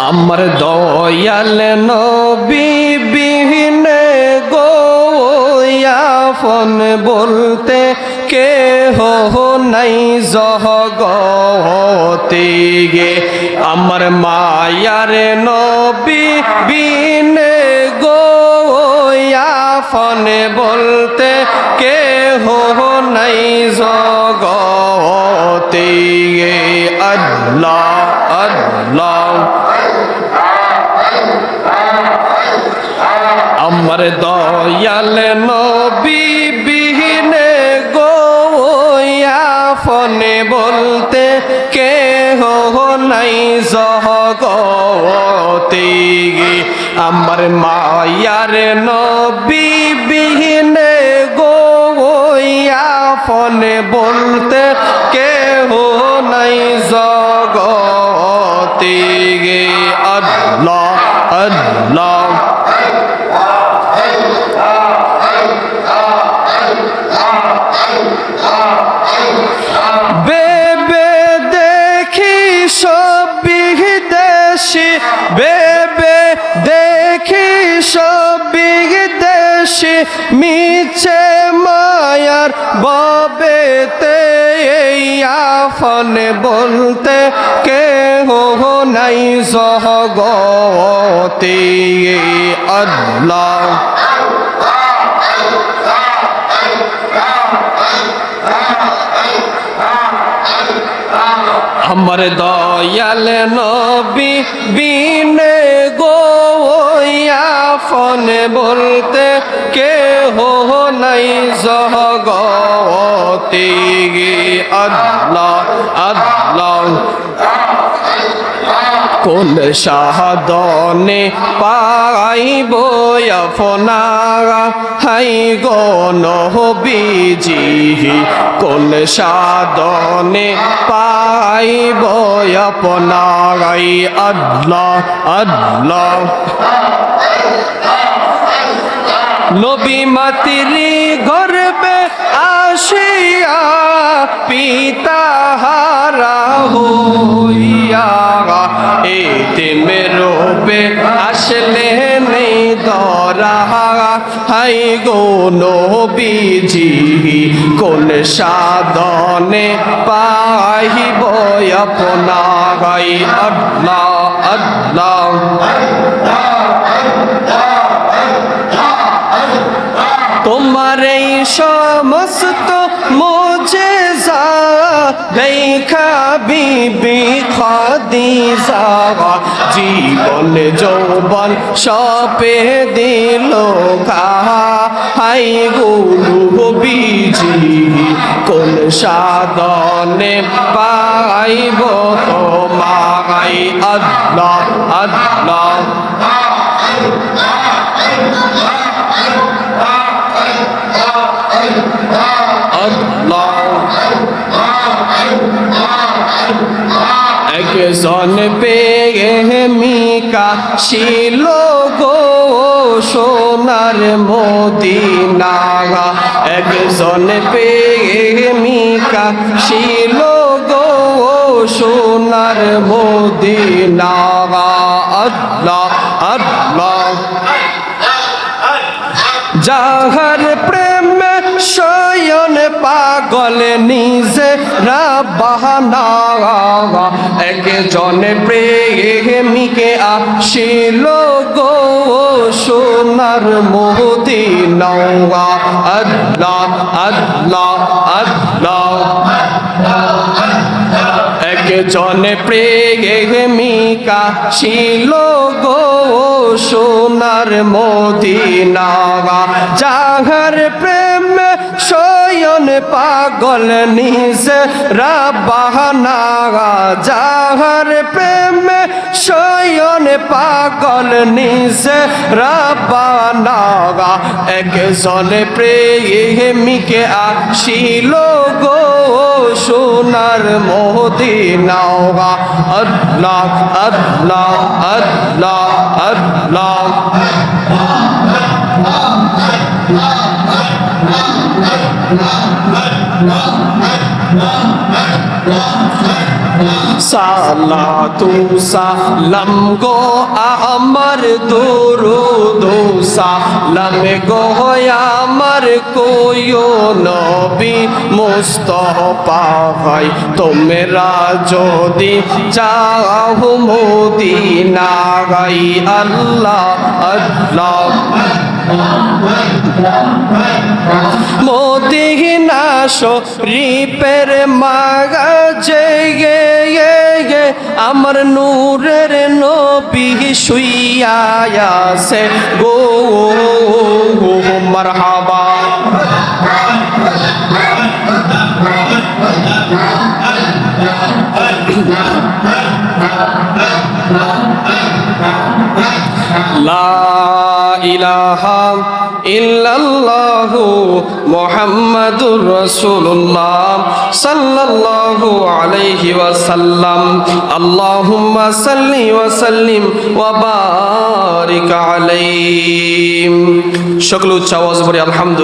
আমার দয়াল নবী বিহীনে গো আপন বলতে কেহ নাই জগতে গে আমার মায়ার নবী বিনে গো আপন বলতে কেহ নাই জগতে গে আল্লাহ আল্লাহ আমার দয়াল নবী বিহীনে গো আপন বলতে কেহ নাই জগতে গে আমার মায়ার নবী বিহীনে গো আপন বলতে কেহ নাই জগতে গে আল্লাহ আল্লাহ বেবে দেখি সব বিদেশি বেবে দেখি সব বিদেশি মিছে মায়ার ববেতে আপন বলতে কেহ নাই জগতে আল্লাহ আমার দয়াল নবী বিনে গো আপন বলতে কেহ নাই জগতে আল্লাহ আল্লাহ কোন সাধনে পাইব আপনারা হাই গো নবীজি কোন সাধনে পাইব আপনারাই আল্লাহ আল্লাহ নবী মাতৃ গর্বে আসিয়া পিতা হারা হইয়া এতিমের রূপে আসলে নেই ধরা হাই গো নবীজি কোন সাধনে পাইব আপনারাই আল্লাহ আল্লাহ তোমার এই সমস্ত মুজিজা দেখা বিবি খাদিজা জীবন যৌবন সপে দিল হাই গো নবীজি কোন সাধনে পাইব তোমায় আল্লাহ আল্লাহ একজন প্রেমিকা ছিল গো সোনার মদিনা একজন প্রেমিকা ছিল গো সোনার মদিনা আল্লাহ আল্লাহ যাহার প্রেম শয়ন পাগল নিজে রাবানা একজন প্রেমিকে আসিল গো সোনার মদিনা আল্লাহ আল্লাহ আল্লাহ একজন প্রেমিকা ছিল গো সোনার মদিনা যাহার প্রেম শয়ন পাগল নিজে রাবানা যাহার প্রেম শয়ন পাগল নিজে রাবানা একজন প্রেমিকে আসিল গো সোনার মদিনা আল্লাহ আল্লাহ আল্লাহ আল্লাহ সালাতু সালাম গো আমার দরুদ সালাম গো আমার কোয়ো নবী মুস্তাফা ভাই তোমরা যদি চাও মদিনা গাই আল্লাহ আল্লাহ মদিনা শরীফের মাঝে গে আমার নূরের নবী শুইয়া আছে গো মারহাবা লা ইলাহা ইল্লাল্লাহু মুহাম্মাদুর রাসূলুল্লাহ সাল্লাল্লাহু আলাইহি ওয়াসাল্লাম আল্লাহুম্মা সাল্লি ওয়া সাল্লিম ওয়া বারিক আলাইহি সকল উচ্চ আওয়াজ ভরে আলহামদুলিল্লাহ।